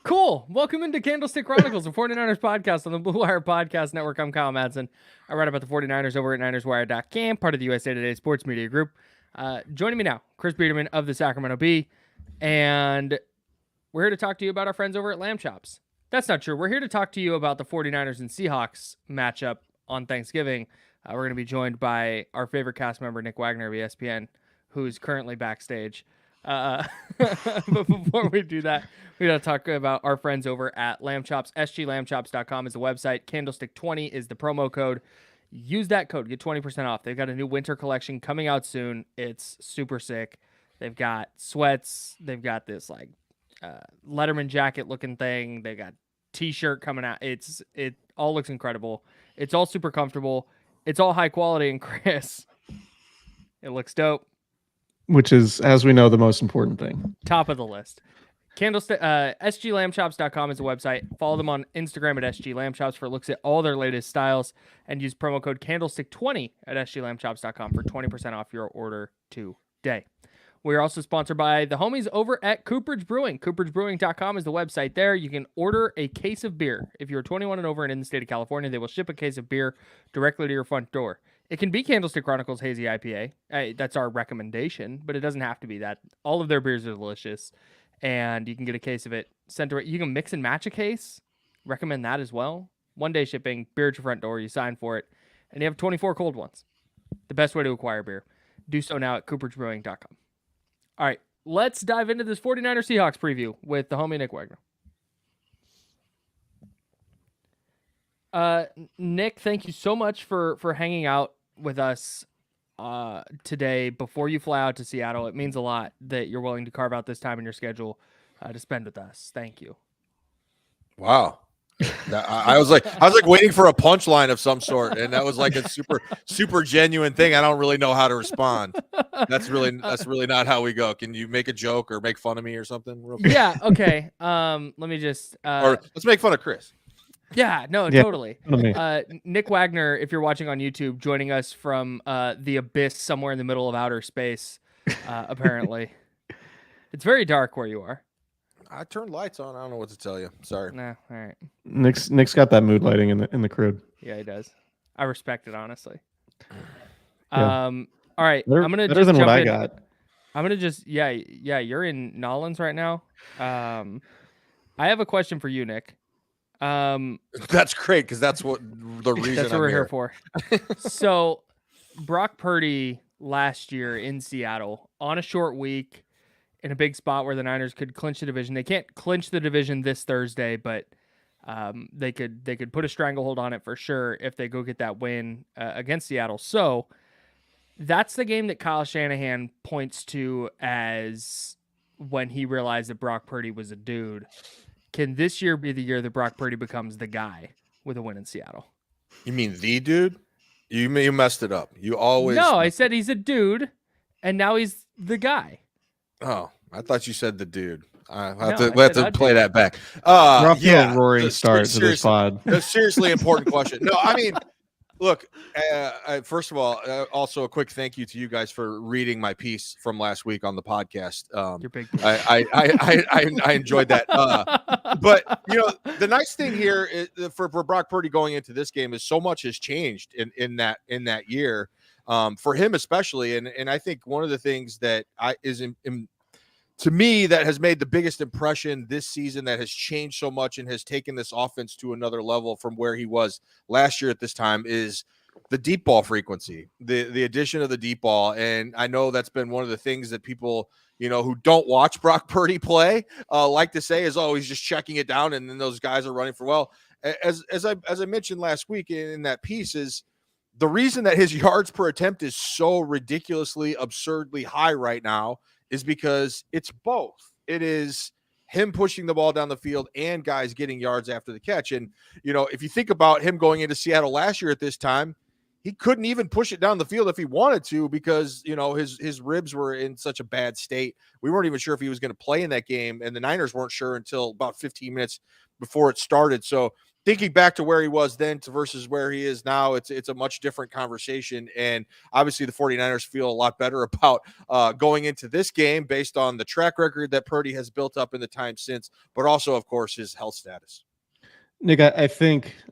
Cool. Welcome into Candlestick Chronicles, a 49ers podcast on the Blue Wire Podcast Network. I'm Kyle Madson. I write about the 49ers over at NinersWire.com, part of the USA Today Sports Media Group. Joining me now, Chris Biderman of the Sacramento Bee. And we're here to talk to you about our friends over at Lamb Chops. That's not true. We're here to talk to you about the 49ers and Seahawks matchup on Thanksgiving. We're going to be joined by our favorite cast member, Nick Wagoner of ESPN, who's currently backstage. But before we do that, we got to talk about our friends over at Lamb Chops. SGLambchops.com is the website. Candlestick20 is the promo code. Use that code. Get 20% off. They've got a new winter collection coming out soon. It's super sick. They've got sweats. They've got this like Letterman jacket looking thing. They got t-shirt coming out. It all looks incredible. It's all super comfortable. It's all high quality. And Chris, it looks dope. Which is, as we know, the most important thing. Top of the list. SGLambchops.com is the website. Follow them on Instagram at SGLambchops for looks at all their latest styles, and use promo code Candlestick20 at SGLambchops.com for 20% off your order today. We are also sponsored by the homies over at Cooperage Brewing. CooperAgeBrewing.com is the website there. You can order a case of beer. If you're 21 and over and in the state of California, they will ship a case of beer directly to your front door. It can be Candlestick Chronicles Hazy IPA. That's our recommendation, but it doesn't have to be that. All of their beers are delicious, and you can get a case of it sent to it. You can mix and match a case. Recommend that as well. 1-day shipping, beer at your front door. You sign for it, and you have 24 cold ones. The best way to acquire beer. Do so now at CooperAgeBrewing.com. All right, let's dive into this 49er Seahawks preview with the homie Nick Wagner. Nick, thank you so much for hanging out with us today before you fly out to Seattle. It means a lot that you're willing to carve out this time in your schedule to spend with us. Thank you. Wow. I was like waiting for a punchline of some sort, and that was like a super genuine thing. I don't really know how to respond. That's really not how we go. Can you make a joke or make fun of me or something real quick? Yeah, okay. Let me just or let's make fun of Chris. Yeah, totally. Nick Wagner, if you're watching on YouTube, joining us from the abyss somewhere in the middle of outer space, apparently. It's very dark where you are. I turned lights on. I don't know what to tell you. Sorry. Nah, all right. Nick's got that mood lighting in the crib. Yeah, he does. I respect it, honestly. Yeah. All right. Better, I'm gonna better just than jump what I in. got. I'm gonna just you're in Nolans right now. I have a question for you, Nick. That's great because that's what the reason that's what I'm we're here here for. So, Brock Purdy last year in Seattle on a short week in a big spot where the Niners could clinch the division. They can't clinch the division this Thursday, but they could put a stranglehold on it for sure if they go get that win against Seattle. So that's the game that Kyle Shanahan points to as when he realized that Brock Purdy was a dude. Can this year be the year that Brock Purdy becomes the guy with a win in Seattle? You mean the dude? You messed it up. You always No, I said he's a dude, and now he's the guy. Oh, I thought you said the dude. I have No, to play that back. Rough yeah, roaring start to this pod. A seriously important question. No, I mean, look, first of all, also a quick thank you to you guys for reading my piece from last week on the podcast. You're big. I enjoyed that. But you know, the nice thing here is, for Brock Purdy going into this game is so much has changed in that year, for him especially, and I think one of the things that to me that has made the biggest impression this season, that has changed so much and has taken this offense to another level from where he was last year at this time, is the deep ball frequency, the addition of the deep ball. And I know that's been one of the things that people, you know, who don't watch Brock Purdy play like to say is, oh, he's just checking it down and then those guys are running for, well, as I mentioned last week in that piece, is the reason that his yards per attempt is so ridiculously, absurdly high right now is because it's both. It is him pushing the ball down the field and guys getting yards after the catch. And, you know, if you think about him going into Seattle last year at this time, he couldn't even push it down the field if he wanted to, because, you know, his ribs were in such a bad state. We weren't even sure if he was going to play in that game, and the Niners weren't sure until about 15 minutes before it started. So thinking back to where he was then to versus where he is now, it's a much different conversation. And obviously the 49ers feel a lot better about going into this game based on the track record that Purdy has built up in the time since, but also, of course, his health status. Nick, I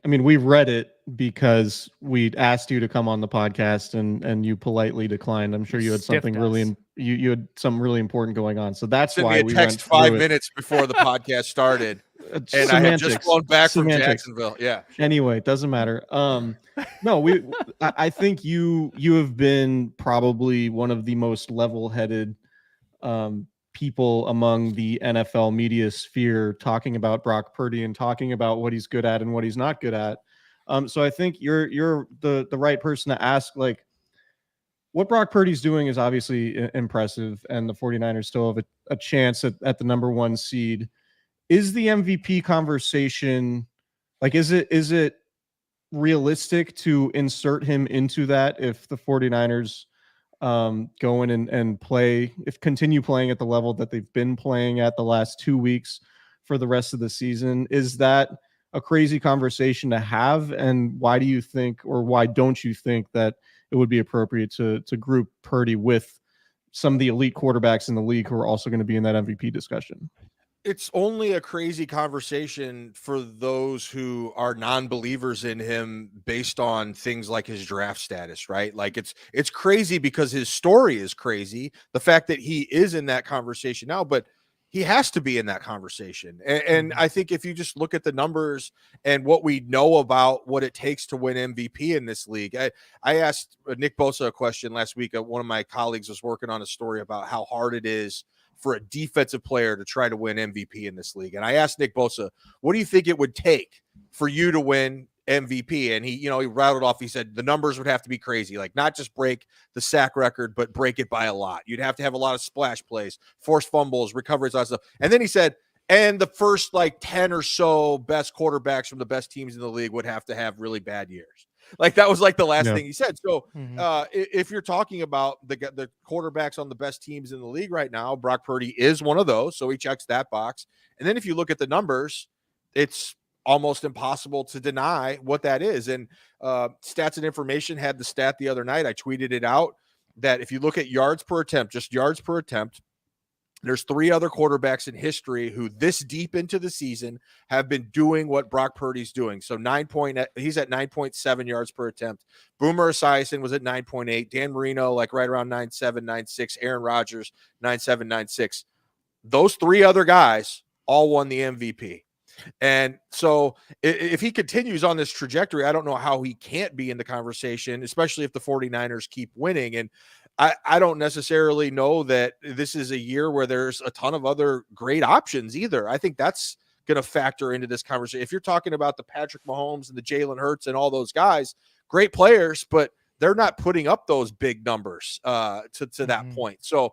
mean, we read it because we'd asked you to come on the podcast and you politely declined. I'm sure you had something you had something really important going on. So that's why we text 5 minutes before the podcast started. And I had just flown back from Jacksonville. Yeah. Anyway, it doesn't matter. No, I think you have been probably one of the most level-headed people among the NFL media sphere talking about Brock Purdy and talking about what he's good at and what he's not good at. So I think you're the right person to ask, like, what Brock Purdy's doing is obviously impressive, and the 49ers still have a chance at the number 1 seed. Is the MVP conversation, like, is it realistic to insert him into that if the 49ers go in and continue playing at the level that they've been playing at the last 2 weeks for the rest of the season? Is that a crazy conversation to have? And why do you think, or why don't you think that it would be appropriate to group Purdy with some of the elite quarterbacks in the league who are also going to be in that MVP discussion? It's only a crazy conversation for those who are non-believers in him based on things like his draft status, right? Like it's crazy because his story is crazy. The fact that he is in that conversation now, but he has to be in that conversation. And I think if you just look at the numbers and what we know about what it takes to win MVP in this league, I asked Nick Bosa a question last week. One of my colleagues was working on a story about how hard it is for a defensive player to try to win MVP in this league. And I asked Nick Bosa, what do you think it would take for you to win MVP? And he rattled off, he said the numbers would have to be crazy, like not just break the sack record, but break it by a lot. You'd have to have a lot of splash plays, forced fumbles, recoveries, all that stuff. And then he said, and the first like 10 or so best quarterbacks from the best teams in the league would have to have really bad years. Like that was like the last thing he said. So if you're talking about the quarterbacks on the best teams in the league right now, Brock Purdy is one of those. So he checks that box. And then if you look at the numbers, it's almost impossible to deny what that is. And Stats and Information had the stat the other night. I tweeted it out that if you look at yards per attempt, just yards per attempt, there's 3 other quarterbacks in history who this deep into the season have been doing what Brock Purdy's doing. So he's at 9.7 yards per attempt. Boomer Esiason was at 9.8. Dan Marino, like right around 9.7, 9.6. Aaron Rodgers, 9.7, 9.6. Those 3 other guys all won the MVP. And so if he continues on this trajectory, I don't know how he can't be in the conversation, especially if the 49ers keep winning. And I don't necessarily know that this is a year where there's a ton of other great options either. I think that's going to factor into this conversation. If you're talking about the Patrick Mahomes and the Jalen Hurts and all those guys, great players, but they're not putting up those big numbers to that point. So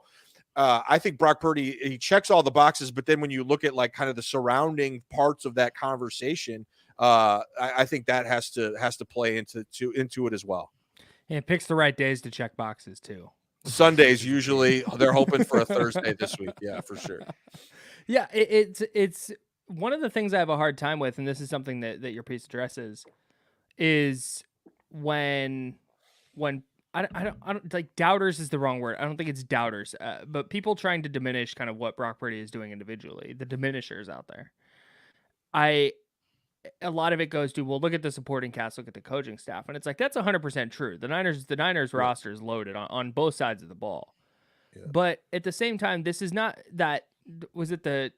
I think Brock Purdy, he checks all the boxes, but then when you look at like kind of the surrounding parts of that conversation, I think that has to play into it as well. And it picks the right days to check boxes too. Sundays usually they're hoping for a Thursday this week. Yeah, for sure. Yeah, it's one of the things I have a hard time with, and this is something that your piece addresses, is when I don't like doubters is the wrong word. I don't think it's doubters, but people trying to diminish kind of what Brock Purdy is doing individually, the diminishers out there. A lot of it goes to, well, look at the supporting cast, look at the coaching staff. And it's like, that's 100% true. The Niners roster is loaded on both sides of the ball. Yeah. But at the same time, this is not that, was it the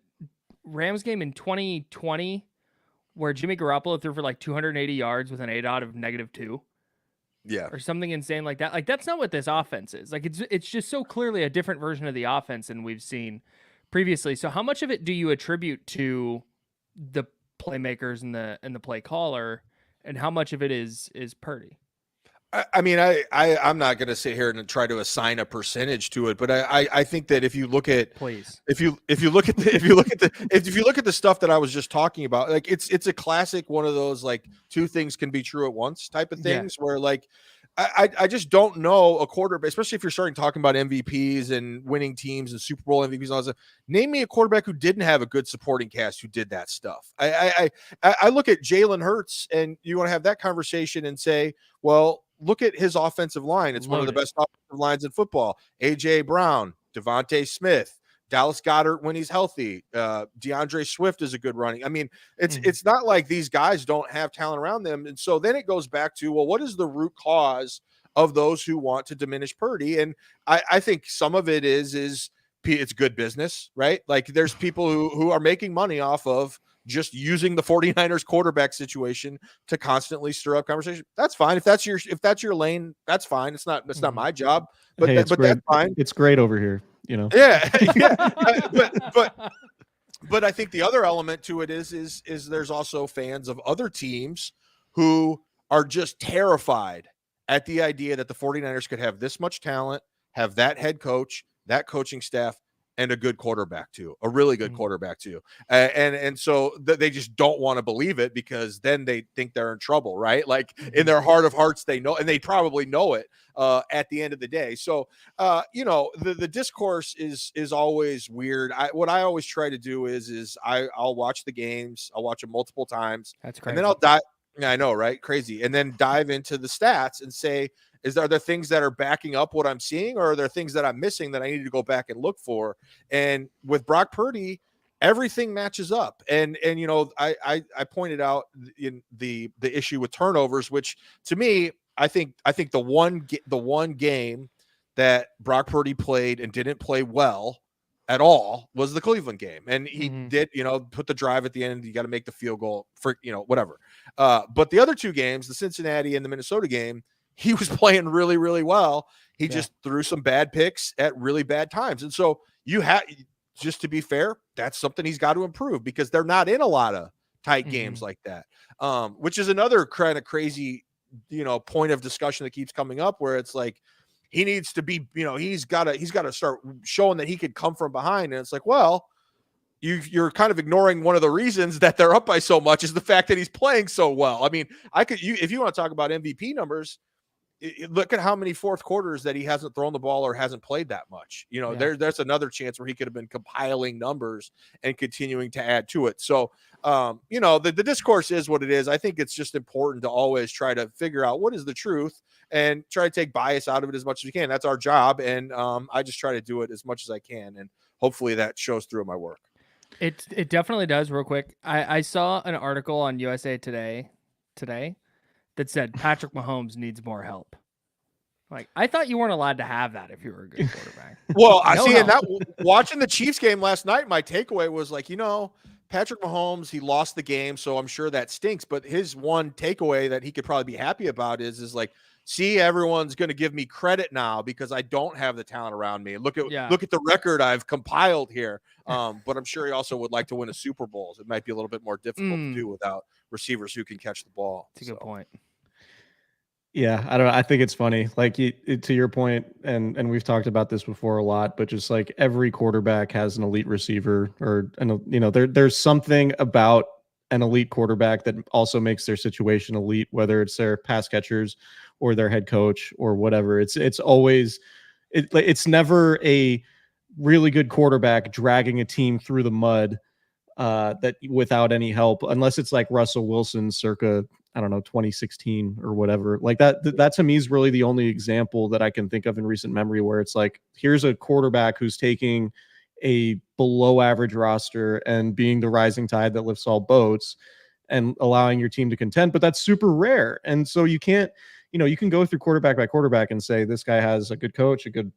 Rams game in 2020 where Jimmy Garoppolo threw for like 280 yards with an ADOT of -2? Yeah. Or something insane like that. Like, that's not what this offense is. Like, it's just so clearly a different version of the offense than we've seen previously. So how much of it do you attribute to the playmakers and the play caller, and how much of it is Purdy? I mean, I'm not going to sit here and try to assign a percentage to it, but I think that if you look at, if you look at the stuff that I was just talking about, like it's a classic one of those like 2 things can be true at once type of things, where like I just don't know a quarterback, especially if you're starting talking about MVPs and winning teams and Super Bowl MVPs and all that stuff. Name me a quarterback who didn't have a good supporting cast who did that stuff. I look at Jalen Hurts, and you want to have that conversation and say, well, look at his offensive line. It's one of the best offensive lines in football. AJ Brown, Devontae Smith, Dallas Goedert when he's healthy. DeAndre Swift is a good running. I mean, it's not like these guys don't have talent around them. And so then it goes back to, well, what is the root cause of those who want to diminish Purdy? And I think some of it is it's good business, right? Like there's people who are making money off of just using the 49ers quarterback situation to constantly stir up conversation. That's fine. If that's your lane, that's fine. It's not my job, but, hey, but that's fine. It's great over here. You know, yeah. But I think the other element to it is there's also fans of other teams who are just terrified at the idea that the 49ers could have this much talent, have that head coach, that coaching staff, and a good quarterback too, a really good quarterback too. And so they just don't want to believe it because then they think they're in trouble, right? Like in their heart of hearts, they know, and they probably know it at the end of the day. So, the discourse is always weird. What I always try to do is I'll watch the games. I'll watch them multiple times. That's crazy. And then I'll dive. Yeah, I know, right? Crazy. And then dive into the stats and say, are there things that are backing up what I'm seeing, or are there things that I'm missing that I need to go back and look for? And with Brock Purdy, everything matches up. And I pointed out in the issue with turnovers, which to me, I think the one game that Brock Purdy played and didn't play well at all was the Cleveland game. And he did, put the drive at the end. You got to make the field goal for, whatever. But the other two games, the Cincinnati and the Minnesota game, he was playing really, really well. He just threw some bad picks at really bad times. And so just to be fair, that's something he's got to improve because they're not in a lot of tight games like that. Which is another kind of crazy, point of discussion that keeps coming up where it's like, he needs to be, he's got to start showing that he could come from behind. And it's like, well, you're kind of ignoring one of the reasons that they're up by so much is the fact that he's playing so well. I mean, if you want to talk about MVP numbers, look at how many fourth quarters that he hasn't thrown the ball or hasn't played that much. There's another chance where he could have been compiling numbers and continuing to add to it. So, the discourse is what it is. I think it's just important to always try to figure out what is the truth and try to take bias out of it as much as you can. That's our job. And I just try to do it as much as I can. And hopefully that shows through in my work. It definitely does. Real quick, I saw an article on USA Today that said Patrick Mahomes needs more help. Like, I thought you weren't allowed to have that if you were a good quarterback. Well, watching the Chiefs game last night, my takeaway was like, Patrick Mahomes, he lost the game, so I'm sure that stinks. But his one takeaway that he could probably be happy about is like, see, everyone's going to give me credit now because I don't have the talent around me. Look at the record I've compiled here. But I'm sure he also would like to win a Super Bowl. It might be a little bit more difficult to do without receivers who can catch the ball. That's a good point. Yeah, I don't know. I think it's funny. Like to your point, and we've talked about this before a lot, but just like every quarterback has an elite receiver, or there's something about an elite quarterback that also makes their situation elite, whether it's their pass catchers or their head coach or whatever. It's never a really good quarterback dragging a team through the mud that without any help, unless it's like Russell Wilson circa, I don't know, 2016 or whatever. Like that to me is really the only example that I can think of in recent memory where it's like, here's a quarterback who's taking a below average roster and being the rising tide that lifts all boats and allowing your team to contend. But that's super rare. And so you can't, you can go through quarterback by quarterback and say, this guy has a good coach, a good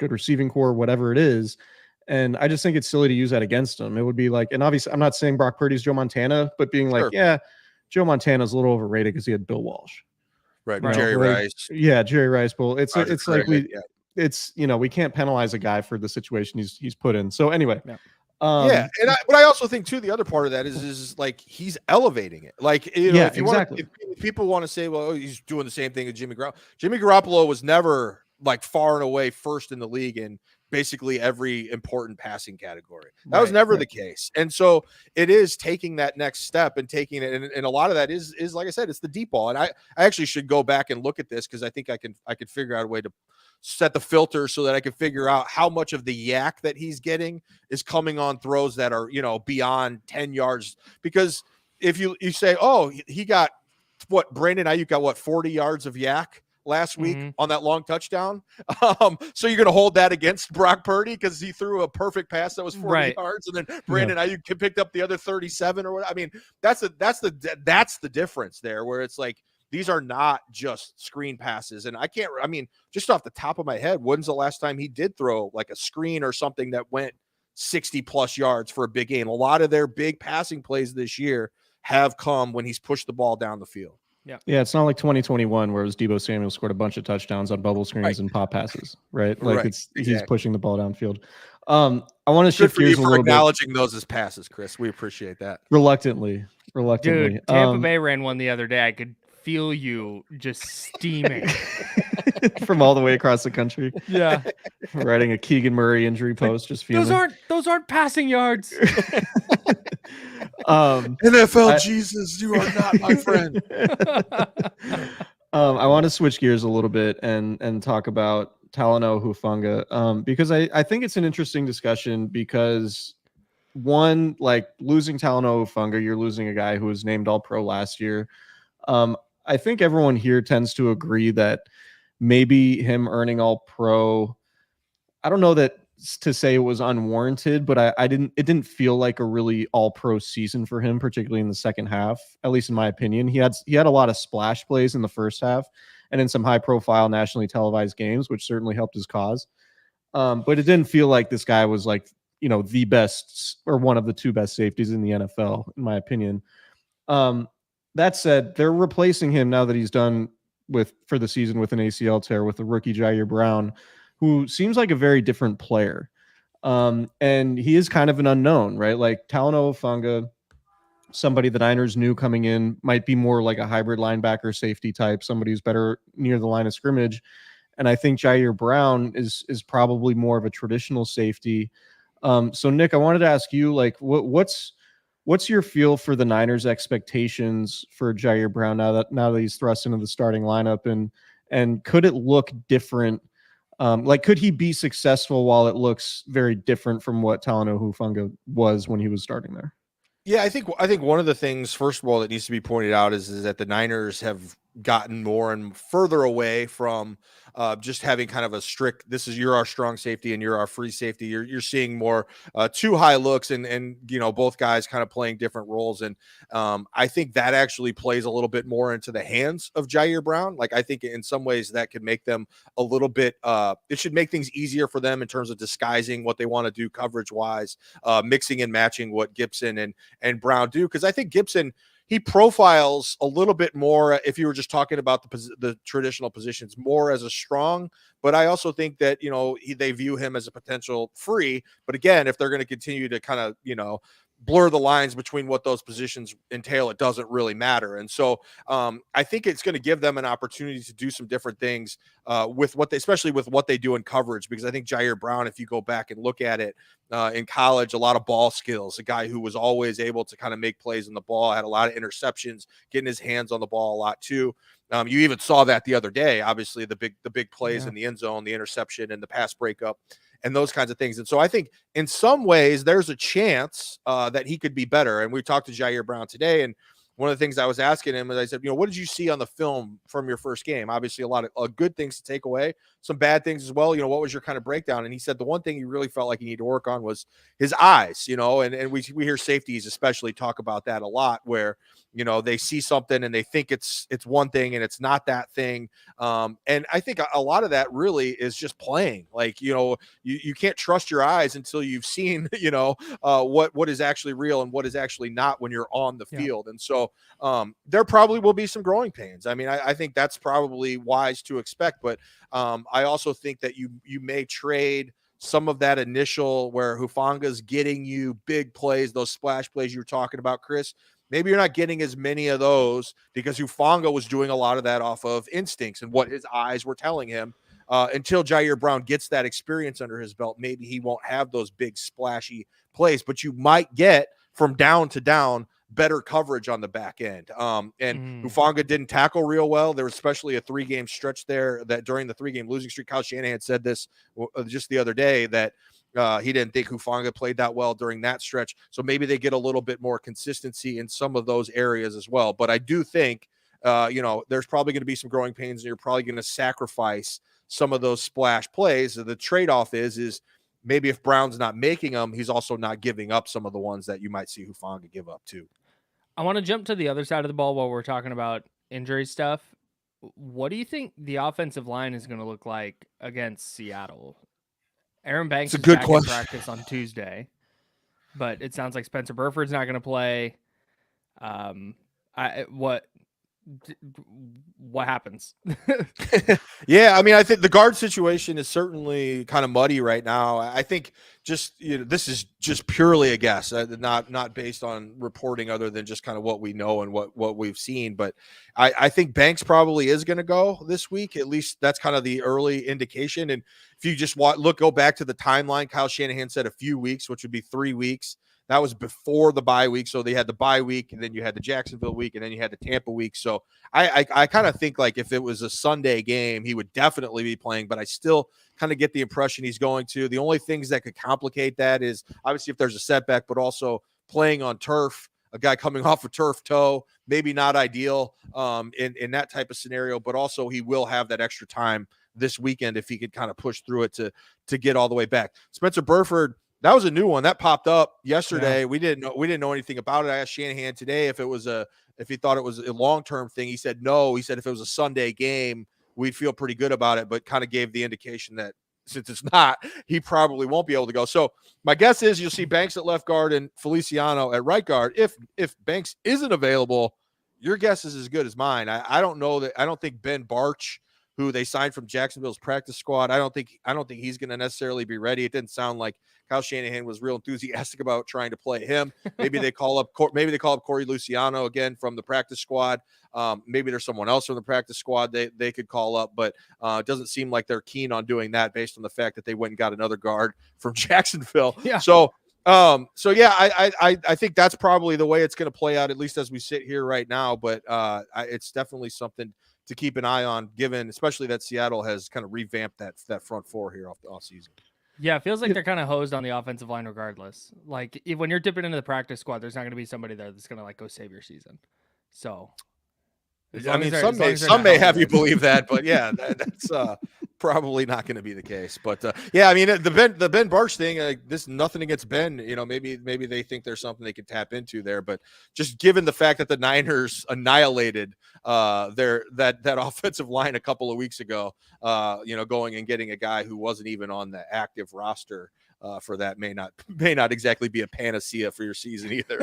receiving core, whatever it is. And I just think it's silly to use that against him. It would be like, and obviously I'm not saying Brock Purdy's Joe Montana, but being like, yeah, Joe Montana's a little overrated because he had Bill Walsh. Right. Jerry Rice. Yeah, Jerry Rice. Well, it's Roger like Craig, it's we can't penalize a guy for the situation he's put in. So anyway. Yeah. But I also think too, the other part of that is like he's elevating it. Like, if you exactly. if people want to say, well, he's doing the same thing as Jimmy Garoppolo. Jimmy Garoppolo was never like far and away first in the league in basically every important passing category. That was never the case. And so it is taking that next step and taking it. And a lot of that is like I said, it's the deep ball. And I actually should go back and look at this because I think I could figure out a way to set the filter so that I can figure out how much of the yak that he's getting is coming on throws that are, beyond 10 yards. Because if you say, oh, he got Brandon Ayuk got 40 yards of yak last week on that long touchdown. So you're going to hold that against Brock Purdy because he threw a perfect pass that was 40 yards, and then Brandon Ayuk picked up the other 37 or what. I mean, that's the difference there, where it's like these are not just screen passes. And just off the top of my head, when's the last time he did throw like a screen or something that went 60 plus yards for a big game? A lot of their big passing plays this year have come when he's pushed the ball down the field. Yeah, it's not like 2021 where it was Deebo Samuel scored a bunch of touchdowns on bubble screens and pop passes, right? Like he's pushing the ball downfield. I want to shift gears a little bit. Acknowledging those as passes, Chris. We appreciate that. Reluctantly. Dude, Tampa Bay ran one the other day. I could feel you just steaming from all the way across the country. Yeah, writing a Keegan Murray injury post. Just feeling those aren't passing yards. NFL Jesus, you are not my friend. I want to switch gears a little bit and talk about Talanoa Hufanga, because I think it's an interesting discussion because one, like losing Talanoa Hufanga, you're losing a guy who was named All-Pro last year. I think everyone here tends to agree that maybe him earning All-Pro, I don't know that to say it was unwarranted, but it didn't feel like a really All-Pro season for him, particularly in the second half, at least in my opinion. He had a lot of splash plays in the first half and in some high-profile nationally televised games, which certainly helped his cause. But it didn't feel like this guy was like, the best or one of the two best safeties in the NFL, in my opinion. That said, they're replacing him now that he's done for the season with an ACL tear with the rookie Jer Brown, who seems like a very different player. And he is kind of an unknown, right? Like Talanoa Hufanga, somebody the Niners knew coming in, might be more like a hybrid linebacker safety type, somebody who's better near the line of scrimmage. And I think Jer Brown is probably more of a traditional safety. So Nick, I wanted to ask you, like, what's your feel for the Niners' expectations for Jer Brown now that he's thrust into the starting lineup, and could it look different? Like, could he be successful while it looks very different from what Talanoa Hufanga was when he was starting there? Yeah, I think one of the things, first of all, that needs to be pointed out is that the Niners have gotten more and further away from just having kind of a strict, you're our strong safety and you're our free safety. You're seeing more two high looks and both guys kind of playing different roles. And I think that actually plays a little bit more into the hands of Jer Brown. Like, I think in some ways that could make them a little bit, it should make things easier for them in terms of disguising what they want to do coverage wise, mixing and matching what Gibson and Brown do. Cause I think Gibson, he profiles a little bit more, if you were just talking about the traditional positions, more as a strong, but I also think that, they view him as a potential free. But again, if they're going to continue to kind of, blur the lines between what those positions entail, it doesn't really matter. And so I think it's going to give them an opportunity to do some different things especially with what they do in coverage, because I think Jer Brown, if you go back and look at it in college, a lot of ball skills, a guy who was always able to kind of make plays on the ball, had a lot of interceptions, getting his hands on the ball a lot too. You even saw that the other day, obviously the big plays in the end zone, the interception and the pass breakup and those kinds of things. And so I think in some ways there's a chance that he could be better. And we talked to Jer Brown today, and one of the things I was asking him is, I said, what did you see on the film from your first game? Obviously a lot of good things to take away, some bad things as well. What was your kind of breakdown? And he said the one thing he really felt like he needed to work on was his eyes, and we hear safeties especially talk about that a lot, where, they see something and they think it's one thing and it's not that thing. And I think a lot of that really is just playing. Like, you can't trust your eyes until you've seen, what is actually real and what is actually not when you're on the field. And so there probably will be some growing pains. I mean, I think that's probably wise to expect, but I also think that you may trade some of that initial where Hufanga's getting you big plays, those splash plays you were talking about, Chris. Maybe you're not getting as many of those because Hufanga was doing a lot of that off of instincts and what his eyes were telling him. until Jer Brown gets that experience under his belt, maybe he won't have those big splashy plays, but you might get from down to down better coverage on the back end. And Hufanga didn't tackle real well. There was especially a 3-game stretch there that during the 3-game losing streak, Kyle Shanahan said this just the other day that he didn't think Hufanga played that well during that stretch. So maybe they get a little bit more consistency in some of those areas as well. But I do think, there's probably going to be some growing pains and you're probably going to sacrifice some of those splash plays. The trade-off is maybe if Brown's not making them, he's also not giving up some of the ones that you might see Hufanga give up too. I want to jump to the other side of the ball while we're talking about injury stuff. What do you think the offensive line is going to look like against Seattle? Aaron Banks is back in practice on Tuesday, but it sounds like Spencer Burford's not going to play. What happens? Yeah, I mean, I think the guard situation is certainly kind of muddy right now. I think just this is just purely a guess, not based on reporting other than just kind of what we know and what we've seen. But I think Banks probably is going to go this week. At least that's kind of the early indication. And if you just go back to the timeline, Kyle Shanahan said a few weeks, which would be 3 weeks. That was before the bye week. So they had the bye week, and then you had the Jacksonville week, and then you had the Tampa week. So I kind of think like if it was a Sunday game, he would definitely be playing, but I still kind of get the impression he's going to. The only things that could complicate that is obviously if there's a setback, but also playing on turf, a guy coming off a turf toe, maybe not ideal in that type of scenario, but also he will have that extra time this weekend if he could kind of push through it to get all the way back. Spencer Burford, that was a new one that popped up yesterday. Yeah. We didn't know anything about it. I asked Shanahan today if he thought it was a long-term thing. He said no. He said if it was a Sunday game, we'd feel pretty good about it, but kind of gave the indication that since it's not, he probably won't be able to go. So my guess is you'll see Banks at left guard and Feliciano at right guard. If Banks isn't available, your guess is as good as mine. I don't know that. I don't think Ben Barch, who they signed from Jacksonville's practice squad, I don't think he's going to necessarily be ready. It didn't sound like Kyle Shanahan was real enthusiastic about trying to play him. Maybe they call up Corey Luciano again from the practice squad. Maybe there's someone else from the practice squad they could call up, but it doesn't seem like they're keen on doing that based on the fact that they went and got another guard from Jacksonville. Yeah. So yeah, I think that's probably the way it's going to play out, at least as we sit here right now. But it's definitely something to keep an eye on, given especially that Seattle has kind of revamped that front four here off season. Yeah, it feels like they're kind of hosed on the offensive line regardless. Like when you're dipping into the practice squad, there's not going to be somebody there that's going to go save your season. So, I mean, some may have you believe that, but yeah, that's probably not going to be the case. But yeah, I mean, the Ben Barch thing, this nothing against Ben. Maybe they think there's something they can tap into there. But just given the fact that the Niners annihilated that offensive line a couple of weeks ago, going and getting a guy who wasn't even on the active roster for that may not exactly be a panacea for your season either.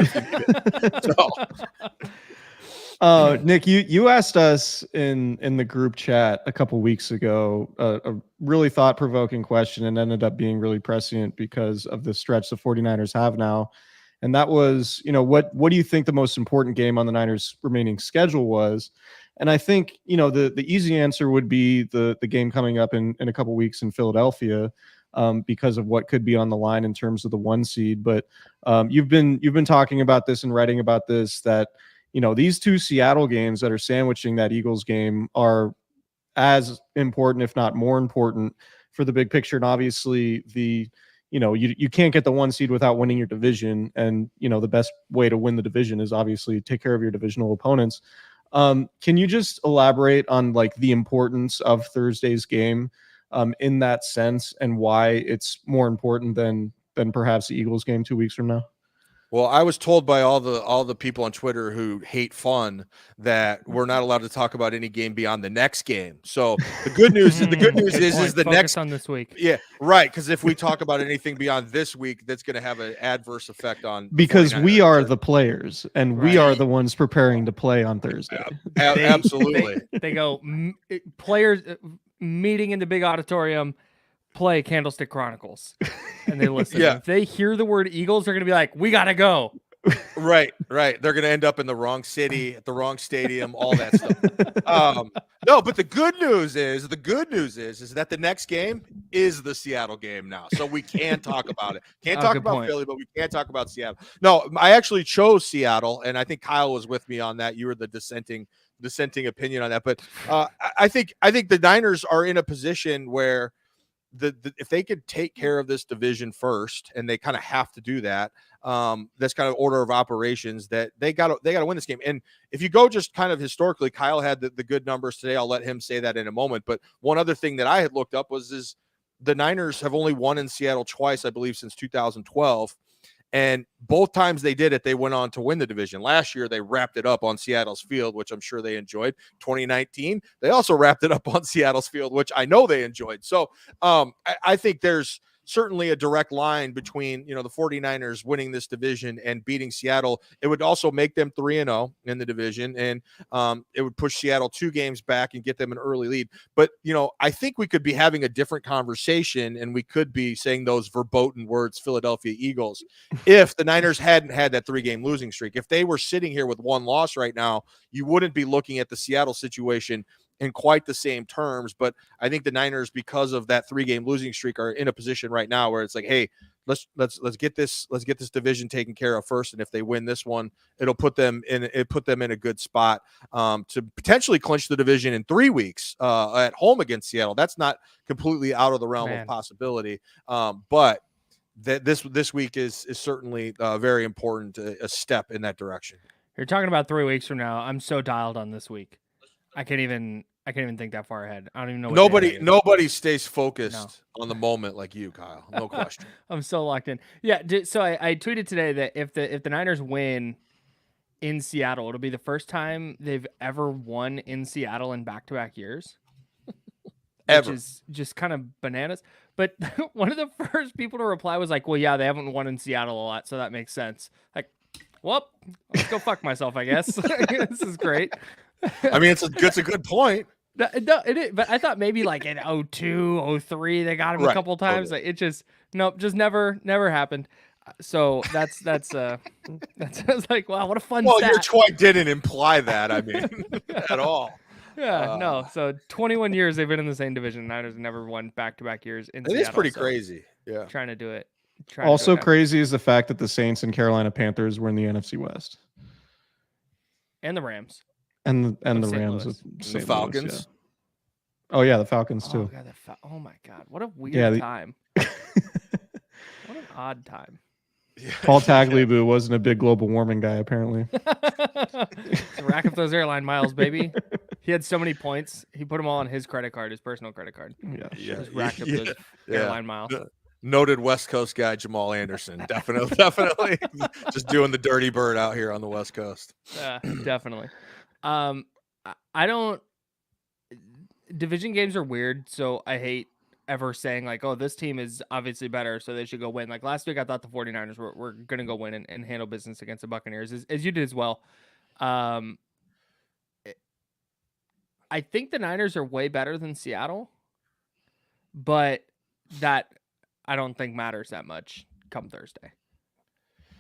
Nick, you asked us in the group chat a couple weeks ago a really thought-provoking question, and ended up being really prescient because of the stretch the 49ers have now. And that was, what do you think the most important game on the Niners' remaining schedule was? And I think, the easy answer would be the game coming up in a couple weeks in Philadelphia, because of what could be on the line in terms of the 1 seed. But you've been talking about this and writing about this, that these 2 Seattle games that are sandwiching that Eagles game are as important, if not more important, for the big picture. And obviously you can't get the 1 seed without winning your division. And, the best way to win the division is obviously take care of your divisional opponents. Can you just elaborate on the importance of Thursday's game in that sense, and why it's more important than perhaps the Eagles game 2 weeks from now? Well, I was told by all the people on Twitter who hate fun that we're not allowed to talk about any game beyond the next game. So the good news is the Focus next on this week. Yeah, right. Because if we talk about anything beyond this week, that's going to have an adverse effect on. Because we are the players, and we are the ones preparing to play on Thursday. Absolutely. They go players meeting in the big auditorium. Play Candlestick Chronicles, and they listen. Yeah. If they hear the word Eagles, they're going to be like, we got to go. Right. They're going to end up in the wrong city, at the wrong stadium, all that stuff. No, but the good news is that the next game is the Seattle game now. So we can talk about it. Can't talk about Philly, but we can't talk about Seattle. No, I actually chose Seattle, and I think Kyle was with me on that. You were the dissenting opinion on that. But I think the Niners are in a position where if they could take care of this division first, and they kind of have to do that, that's kind of order of operations, that they got to win this game. And if you go just kind of historically, Kyle had the good numbers today. I'll let him say that in a moment. But one other thing that I had looked up is the Niners have only won in Seattle twice, I believe, since 2012. And both times they did it, they went on to win the division. Last year, they wrapped it up on Seattle's field, which I'm sure they enjoyed. 2019, they also wrapped it up on Seattle's field, which I know they enjoyed. So I think there's certainly a direct line between, the 49ers winning this division and beating Seattle. It would also make them 3-0 in the division, and it would push Seattle 2 games back and get them an early lead. But, I think we could be having a different conversation, and we could be saying those verboten words, Philadelphia Eagles, if the Niners hadn't had that 3-game losing streak. If they were sitting here with 1 loss right now, you wouldn't be looking at the Seattle situation in quite the same terms. But I think the Niners, because of that 3-game losing streak, are in a position right now where it's like, hey, let's get this division taken care of first, and if they win this one, it'll put them in a good spot to potentially clinch the division in 3 weeks at home against Seattle. That's not completely out of the realm of possibility, but this week is certainly very important, a step in that direction. You're talking about 3 weeks from now. I'm so dialed on this week. I can't even think that far ahead. I don't even know. Nobody stays focused on the moment like you, Kyle. No question. I'm so locked in. Yeah. So I tweeted today that if the Niners win in Seattle, it'll be the first time they've ever won in Seattle in back-to-back years. Ever. Which is just kind of bananas. But one of the first people to reply was like, well, yeah, they haven't won in Seattle a lot, so that makes sense. Like, well, let's go fuck myself, I guess. This is great. I mean, it's a good point. No, it is, but I thought maybe like in 02, 03, they got him a couple times. Like, it just never happened. So that's like, wow, what a fun stat. Your tweet didn't imply that, I mean, at all. Yeah, no. So 21 years they've been in the same division. Niners have never won back-to-back years in Seattle. It is pretty crazy. Yeah. Trying to do it. Also crazy is the fact that the Saints and Carolina Panthers were in the NFC West. And the Rams. And the Rams with the Falcons. Louis, yeah. Oh yeah, the Falcons too. God, oh my God, what a weird time. What an odd time. Yeah. Paul Tagliabue wasn't a big global warming guy, apparently. Rack up those airline miles, baby. He had so many points. He put them all on his credit card, his personal credit card. Yeah. Just racked up those airline miles. Noted West Coast guy Jamal Anderson. Definitely. Just doing the dirty bird out here on the West Coast. Definitely. Division games are weird, so I hate ever saying like, oh, this team is obviously better, so they should go win. Like last week, I thought the 49ers were going to go win and handle business against the Buccaneers, as you did as well. I think the Niners are way better than Seattle, but that I don't think matters that much come Thursday.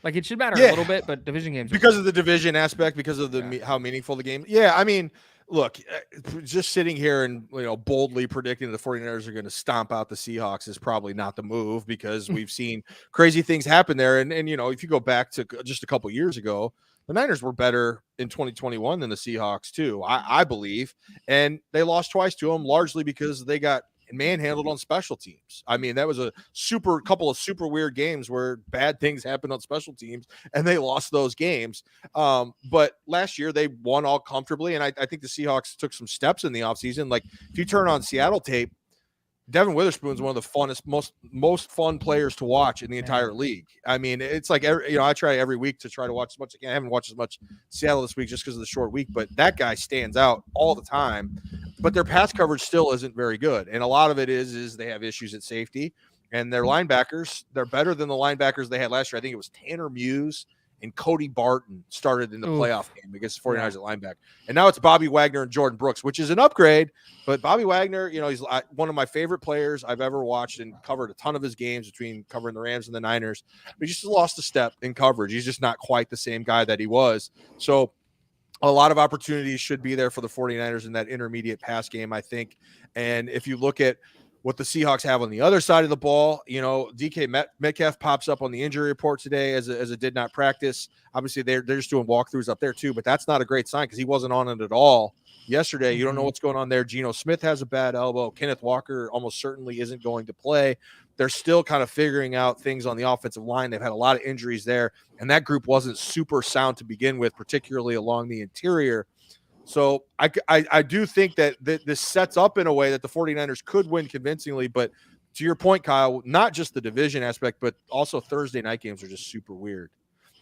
Like it should matter a little bit, but division games because of the division aspect, because of the how meaningful the game. Yeah, I mean, look, just sitting here and boldly predicting the 49ers are going to stomp out the Seahawks is probably not the move, because we've seen crazy things happen there. And if you go back to just a couple years ago, the Niners were better in 2021 than the Seahawks too, I believe, and they lost twice to them, largely because they got manhandled on special teams. I mean, that was a couple of super weird games where bad things happened on special teams and they lost those games. But last year they won all comfortably. And I think the Seahawks took some steps in the offseason. Like if you turn on Seattle tape, Devin Witherspoon's one of the funnest, most fun players to watch in the entire league. I mean, it's like, I try every week to try to watch as much as I can. I haven't watched as much Seattle this week just because of the short week, but that guy stands out all the time. But their pass coverage still isn't very good. And a lot of it is they have issues at safety, and their linebackers, they're better than the linebackers they had last year. I think it was Tanner Muse and Cody Barton started in the playoff game against the 49ers at linebacker. And now it's Bobby Wagner and Jordan Brooks, which is an upgrade. But Bobby Wagner, he's one of my favorite players I've ever watched and covered a ton of his games between covering the Rams and the Niners. But he just lost a step in coverage. He's just not quite the same guy that he was. So a lot of opportunities should be there for the 49ers in that intermediate pass game, I think. And if you look at what the Seahawks have on the other side of the ball, DK Metcalf pops up on the injury report today as a did not practice. Obviously, they're just doing walkthroughs up there too, but that's not a great sign because he wasn't on it at all yesterday. You don't know what's going on there. Geno Smith has a bad elbow. Kenneth Walker almost certainly isn't going to play. They're still kind of figuring out things on the offensive line. They've had a lot of injuries there, and that group wasn't super sound to begin with, particularly along the interior. So I do think that this sets up in a way that the 49ers could win convincingly. But to your point, Kyle, not just the division aspect, but also Thursday night games are just super weird.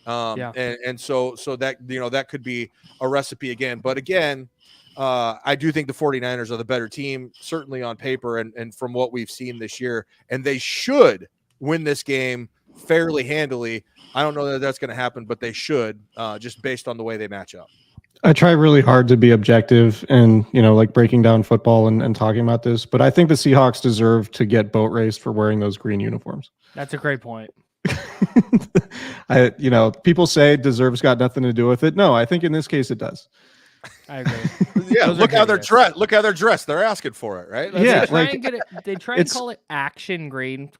And so that, that could be a recipe again. But again, I do think the 49ers are the better team, certainly on paper and from what we've seen this year. And they should win this game fairly handily. I don't know that that's going to happen, but they should, just based on the way they match up. I try really hard to be objective and, like breaking down football and talking about this, but I think the Seahawks deserve to get boat raced for wearing those green uniforms. That's a great point. People say deserves got nothing to do with it. No, I think in this case it does. I agree. Yeah, look how they're dressed. Look how they're dressed. They're asking for it, right? They try and call it action green.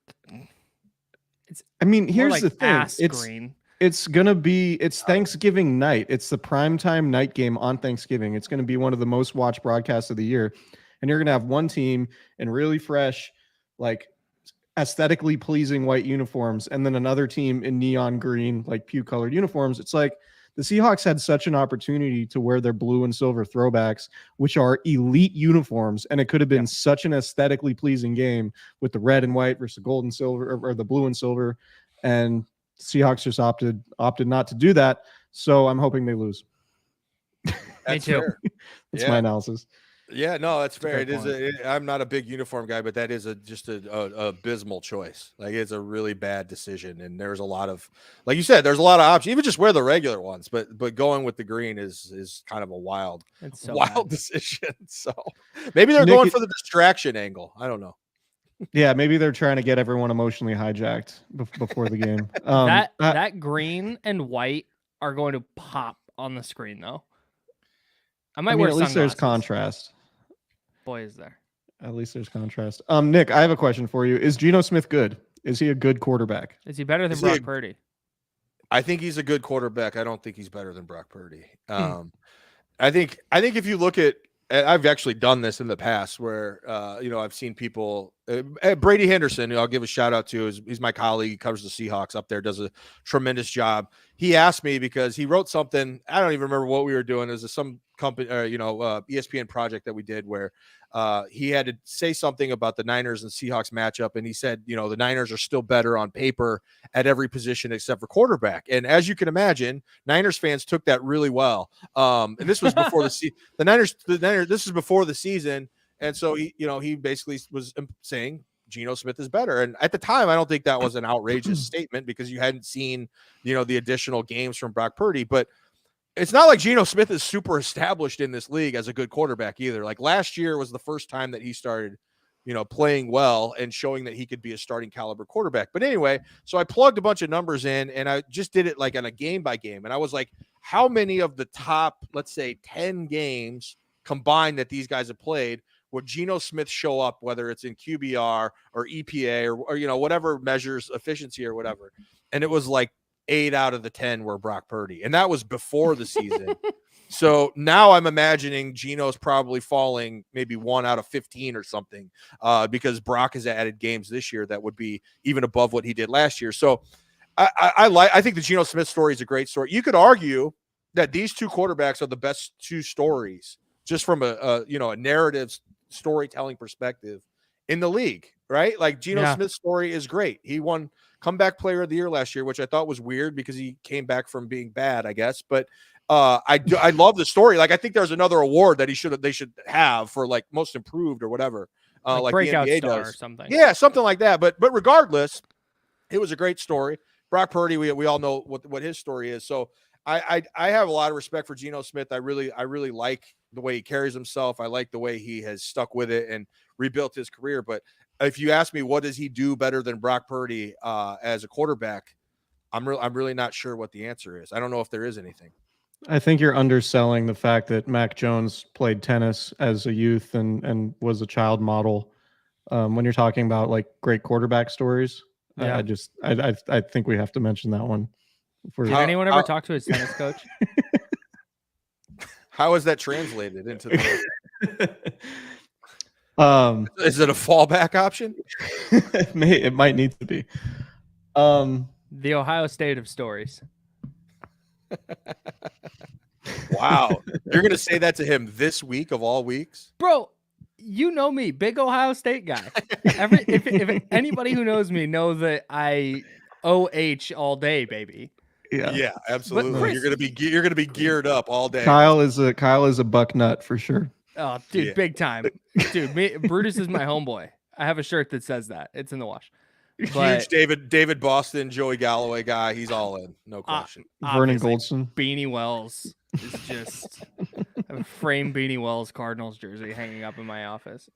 Here's the thing. Green. It's Thanksgiving night. It's the primetime night game on Thanksgiving. It's going to be one of the most watched broadcasts of the year. And you're going to have one team in really fresh, like aesthetically pleasing white uniforms, and then another team in neon green, like pew colored uniforms. It's like the Seahawks had such an opportunity to wear their blue and silver throwbacks, which are elite uniforms. And it could have been such an aesthetically pleasing game with the red and white versus the gold and silver, or the blue and silver. And Seahawks just opted not to do that, so I'm hoping they lose. Me too. That's my analysis. Yeah, no, that's fair. I'm not a big uniform guy, but that is just an abysmal choice. Like, it's a really bad decision, and there's a lot of, like you said, there's a lot of options. Even just wear the regular ones, but going with the green is kind of a wild decision. So maybe they're going for the distraction angle. I don't know. Yeah, maybe they're trying to get everyone emotionally hijacked before the game. That green and white are going to pop on the screen, though. I might wear at least sunglasses. There's contrast. Boy, is there. At least there's contrast. Nick, I have a question for you. Is Geno Smith good? Is he a good quarterback? Is he better than Brock Purdy? I think he's a good quarterback. I don't think he's better than Brock Purdy. I think if you look at, I've actually done this in the past where, I've seen people, Brady Henderson, who I'll give a shout out to, he's my colleague, he covers the Seahawks up there, does a tremendous job. He asked me because he wrote something, I don't even remember what we were doing. It was some company, ESPN project that we did where he had to say something about the Niners and Seahawks matchup. And he said, the Niners are still better on paper at every position except for quarterback. And as you can imagine, Niners fans took that really well. And this was before the Niners, this is before the season. And so he basically was saying Geno Smith is better. And at the time, I don't think that was an outrageous statement because you hadn't seen, the additional games from Brock Purdy, but it's not like Geno Smith is super established in this league as a good quarterback either. Like last year was the first time that he started, playing well and showing that he could be a starting caliber quarterback. But anyway, so I plugged a bunch of numbers in and I just did it like on a game by game. And I was like, how many of the top, let's say 10 games combined that these guys have played would Geno Smith show up, whether it's in QBR or EPA or whatever measures efficiency or whatever. And it was like 8 out of the 10 were Brock Purdy. And that was before the season. So now I'm imagining Geno's probably falling maybe 1 out of 15 or something because Brock has added games this year that would be even above what he did last year. So I think the Geno Smith story is a great story. You could argue that these two quarterbacks are the best two stories just from a narrative storytelling perspective in the league, right? Like Geno Smith's story is great. He won comeback player of the year last year, which I thought was weird because he came back from being bad, I guess. But I love the story. Like I think there's another award that they should have for like most improved or whatever, like breakout the NBA star does or something. Yeah, something like that. But regardless, it was a great story. Brock Purdy, we all know what his story is. So I have a lot of respect for Geno Smith. I really like the way he carries himself. I like the way he has stuck with it and rebuilt his career. But if you ask me, what does he do better than Brock Purdy as a quarterback? I'm really not sure what the answer is. I don't know if there is anything. I think you're underselling the fact that Mac Jones played tennis as a youth and was a child model. When you're talking about like great quarterback stories, Yeah. I think we have to mention that one. Did anyone ever talk to his tennis coach? How is that translated into the is it a fallback option? it might need to be. The Ohio State of stories. Wow. You're going to say that to him this week of all weeks? Bro, you know me, big Ohio State guy. If anybody who knows me knows that I OH all day, baby. Yeah, absolutely. Chris, you're gonna be geared up all day. Kyle is a buck nut for sure. Oh, dude, big time. Dude, Brutus is my homeboy. I have a shirt that says that. It's in the wash. But, huge David Boston, Joey Galloway guy. He's all in, no question. Vernon Goldson. Beanie Wells is just a framed Beanie Wells Cardinals jersey hanging up in my office.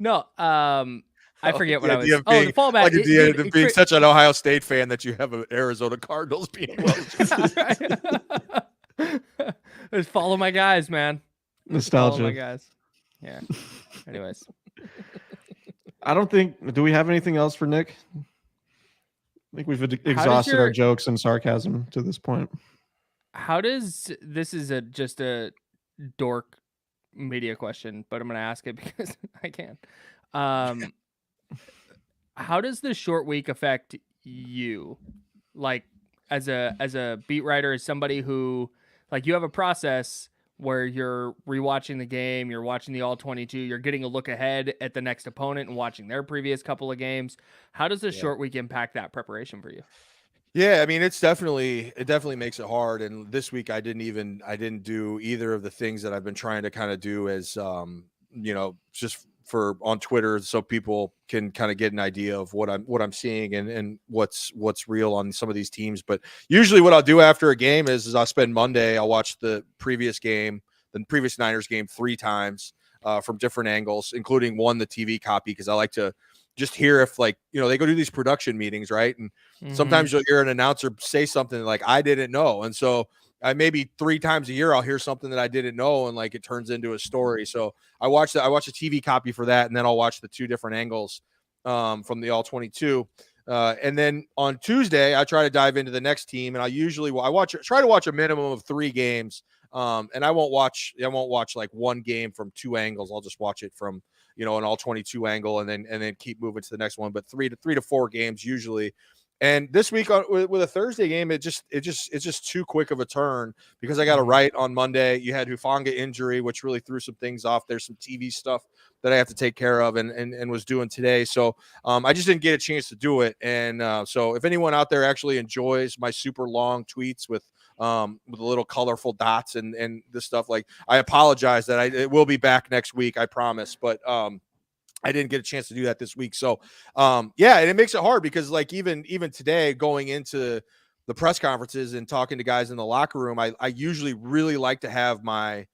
No, I forget what I was. The fallback. Like the idea of being such an Ohio State fan that you have an Arizona Cardinals Beanie Wells. Just follow my guys, man. Nostalgia. Follow my guys. Yeah. Anyways. Do we have anything else for Nick? I think we've exhausted our jokes and sarcasm to this point. This is just a dork media question, but I'm going to ask it because I can. How does the short week affect you? Like as a beat writer, as somebody who like you have a process where you're rewatching the game, you're watching the all 22, you're getting a look ahead at the next opponent and watching their previous couple of games. How does the short week impact that preparation for you? Yeah, I mean, it definitely makes it hard. And this week I didn't do either of the things that I've been trying to kind of do as, just for on Twitter, so people can kind of get an idea of what I'm seeing and what's real on some of these teams. But usually what I'll do after a game is I'll spend Monday, I'll watch the previous Niners game 3 times from different angles, including the TV copy, because I like to just hear if they go do these production meetings, right? And sometimes you'll hear an announcer say something like I didn't know. And so maybe 3 times a year I'll hear something that I didn't know, and like it turns into a story. So I watch the TV copy for that, and then I'll watch the 2 different angles from the all 22. And then on Tuesday I try to dive into the next team, and I try to watch a minimum of 3 games. And I won't watch like one game from 2 angles. I'll just watch it from an all 22 angle, and then keep moving to the next one. But 3 to 4 games usually. And this week with a Thursday game, it's just too quick of a turn because I got to write on Monday. You had Hufanga injury, which really threw some things off. There's some TV stuff that I have to take care of and was doing today. So I just didn't get a chance to do it. And so if anyone out there actually enjoys my super long tweets with the little colorful dots and this stuff, like, I apologize that it will be back next week, I promise. But I didn't get a chance to do that this week. So, and it makes it hard because like even today going into the press conferences and talking to guys in the locker room, I usually really like to have my,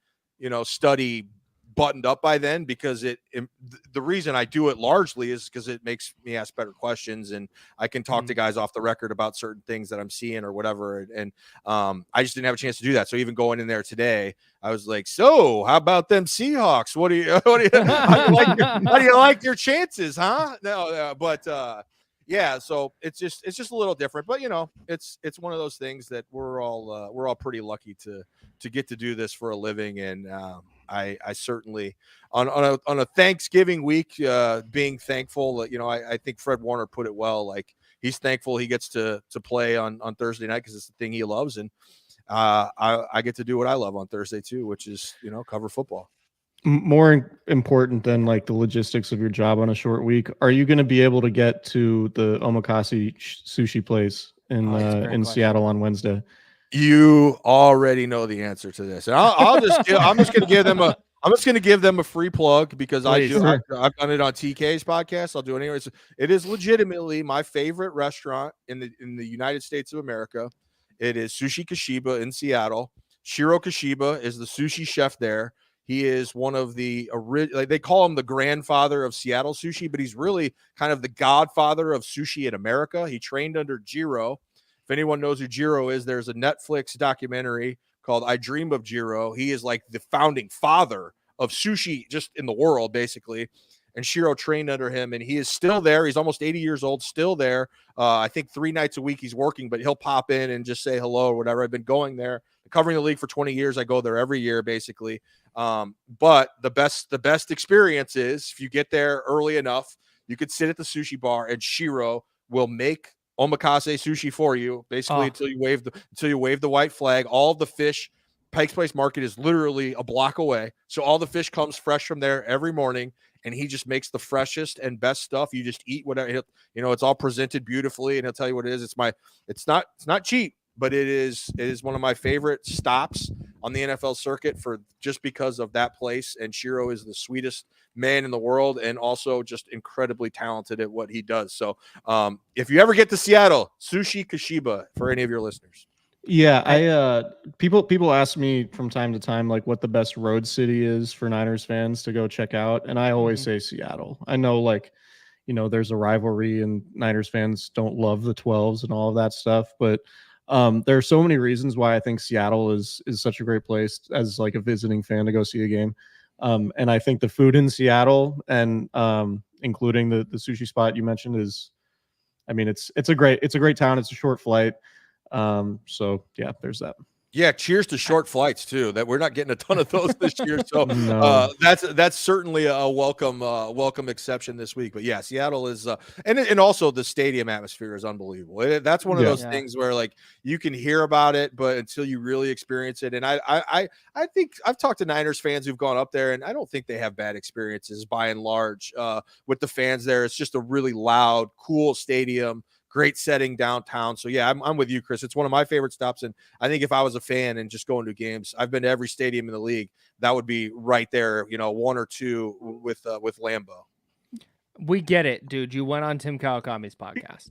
study buttoned up by then, because the reason I do it largely is because it makes me ask better questions, and I can talk to guys off the record about certain things that I'm seeing or whatever. And I just didn't have a chance to do that. So even going in there today, I was like, so how about them Seahawks? How do you like your chances, huh? No, but so it's just a little different, but it's one of those things that we're all pretty lucky to get to do this for a living. And I certainly on a Thanksgiving week, being thankful that, I think Fred Warner put it well. Like, he's thankful he gets to play on Thursday night because it's the thing he loves. And I get to do what I love on Thursday too, which is, cover football. More important than like the logistics of your job on a short week, are you going to be able to get to the omakase sushi place in Seattle on Wednesday? You already know the answer to this, and I'm just going to give them I'm just going to give them a free plug because I've done it on TK's podcast. I'll do it anyways. It is legitimately my favorite restaurant in the United States of America. It is Sushi Kashiba in Seattle. Shiro Kashiba is the sushi chef there. He is one of the they call him the grandfather of Seattle sushi, but he's really kind of the godfather of sushi in America. He trained under Jiro. If anyone knows who Jiro is, there's a Netflix documentary called I Dream of Jiro. He is like the founding father of sushi just in the world, basically. And Shiro trained under him, and he is still there. He's almost 80 years old, still there. I think 3 nights a week he's working, but he'll pop in and just say hello or whatever. I've been going there, covering the league for 20 years. I go there every year, basically. But the best experience is if you get there early enough, you could sit at the sushi bar, and Shiro will make omakase sushi for you, basically until you wave the white flag. All of the fish. Pike's Place Market is literally a block away. So all the fish comes fresh from there every morning, and he just makes the freshest and best stuff. You just eat whatever, it's all presented beautifully, and he'll tell you what it is. It's not cheap, but it is one of my favorite stops on the NFL circuit just because of that place. And Shiro is the sweetest man in the world, and also just incredibly talented at what he does. So if you ever get to Seattle, Sushi Kashiba for any of your listeners. Yeah, people ask me from time to time like what the best road city is for Niners fans to go check out, and I always say Seattle. I know there's a rivalry and Niners fans don't love the 12s and all of that stuff, but there are so many reasons why I think Seattle is such a great place as like a visiting fan to go see a game. And I think the food in Seattle and including the sushi spot you mentioned it's a great town. It's a short flight. So yeah, there's that. Yeah, cheers to short flights too. That we're not getting a ton of those this year, so that's certainly a welcome exception this week. But yeah, Seattle is, and also the stadium atmosphere is unbelievable. That's one of those things where like you can hear about it, but until you really experience it. And I think I've talked to Niners fans who've gone up there, and I don't think they have bad experiences by and large with the fans there. It's just a really loud, cool stadium. Great setting downtown. So yeah, I'm with you, Chris. It's one of my favorite stops. And I think if I was a fan and just going to games, I've been to every stadium in the league. That would be right there, one or two with Lambeau. We get it, dude. You went on Tim Kawakami's podcast.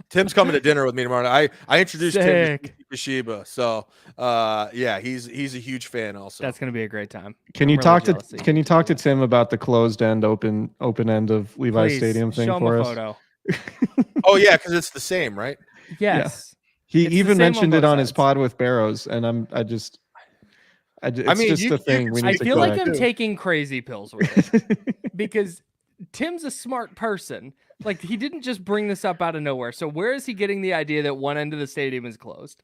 Tim's coming to dinner with me tomorrow. I introduced Tim to Kashiba. So yeah, he's a huge fan also. That's gonna be a great time. Can you talk to Tim about the closed end open end of Levi's Stadium thing for us? Photo. Oh yeah, because it's the same, right? Yes. Yeah. He even mentioned it on his pod with Barrows, and it's just a thing. I feel like I'm taking crazy pills with it because Tim's a smart person. Like, he didn't just bring this up out of nowhere. So where is he getting the idea that one end of the stadium is closed?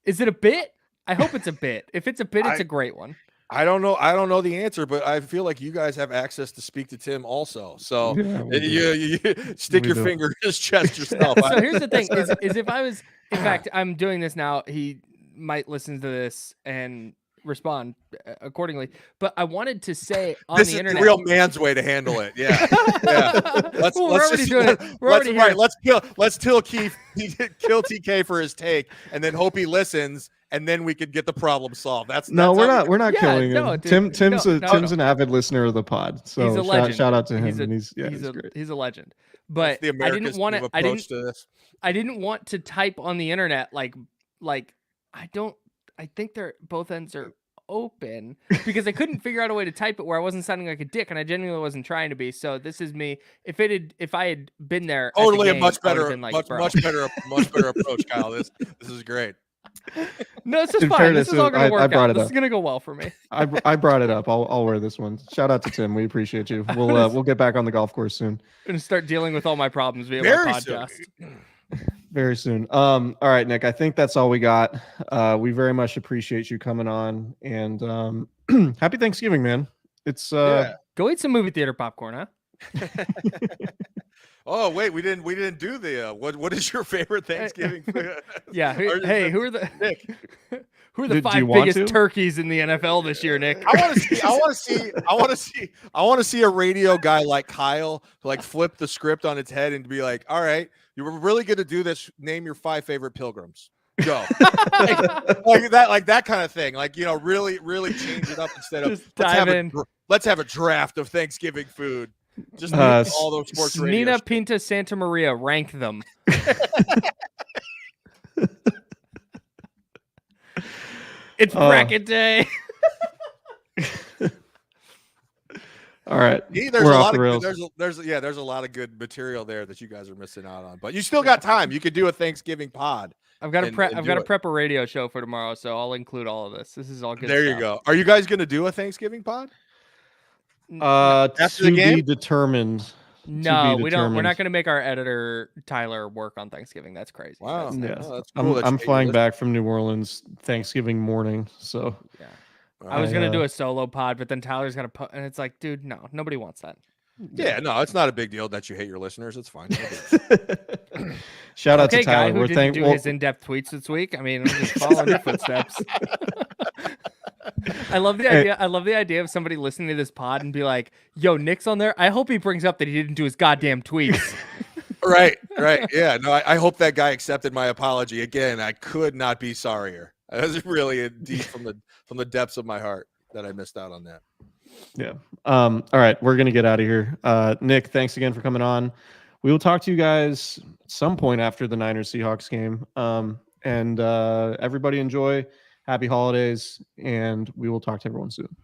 Is it a bit? I hope it's a bit. If it's a bit, it's a great one. I don't know the answer, but I feel like you guys have access to speak to Tim also. So you stick your finger in his chest yourself. So here's the thing: is if I was, in fact, I'm doing this now. He might listen to this and respond accordingly. But I wanted to say on the internet, the real man's way to handle it. Yeah. Let's kill TK for his take, and then hope he listens. And then we could get the problem solved. We're not killing him. Tim's an avid listener of the pod. So he's a legend. Shout out to him. He's great. He's a legend. But I didn't want to type on the internet like I think both ends are open because I couldn't figure out a way to type it where I wasn't sounding like a dick, and I genuinely wasn't trying to be. So this is me. If I had been there, totally at the game, a much better approach, Kyle. This is great. No, it's just fine. Fairness, this is all going to work out. This is going to go well for me. I brought it up. I'll wear this one. Shout out to Tim. We appreciate you. We'll get back on the golf course soon. I'm going to start dealing with all my problems via my podcast. Very soon. All right, Nick. I think that's all we got. We very much appreciate you coming on, and happy Thanksgiving, man. It's go eat some movie theater popcorn, huh? Oh wait, we didn't do the what is your favorite Thanksgiving? Yeah. Who are the Nick? Who are the five biggest turkeys in the NFL this year, Nick? I want to see a radio guy like Kyle like flip the script on its head and be like, all right, you were really good to do this. Name your 5 favorite pilgrims. Go. like that kind of thing. Like, really, really change it up instead of Just dive in. Let's have a draft of Thanksgiving food. Just all those sports radio. Nina shit. Pinta Santa Maria, rank them. It's bracket day. All right. There's We're a off lot the of rails. there's a lot of good material there that you guys are missing out on. But you still got time. You could do a Thanksgiving pod. I've got to prep. I've got to it. prep a radio show for tomorrow, so I'll include all of this. This is all good. There stuff. you go. Are you guys going to do a Thanksgiving pod? To the be game? determined. No, we don't. We're not going to make our editor Tyler work on Thanksgiving. That's crazy. Wow. Yes. That's cool I'm flying back from New Orleans Thanksgiving morning, so yeah. I was gonna do a solo pod, but then Tyler's gonna put, and it's like, dude, no, nobody wants that. Yeah, no, it's not a big deal that you hate your listeners. It's fine. Shout out to guy Tyler. who didn't do his in-depth tweets this week. I mean, I'm just following your footsteps. I love the idea. I love the idea of somebody listening to this pod and be like, "Yo, Nick's on there. I hope he brings up that he didn't do his goddamn tweets." Right. Yeah, no, I hope that guy accepted my apology. Again, I could not be sorrier. That was really deep from the depths of my heart that I missed out on that. Yeah. All right, we're gonna get out of here. Nick, thanks again for coming on. We will talk to you guys at some point after the Niners Seahawks game. And everybody enjoy. Happy holidays, and we will talk to everyone soon.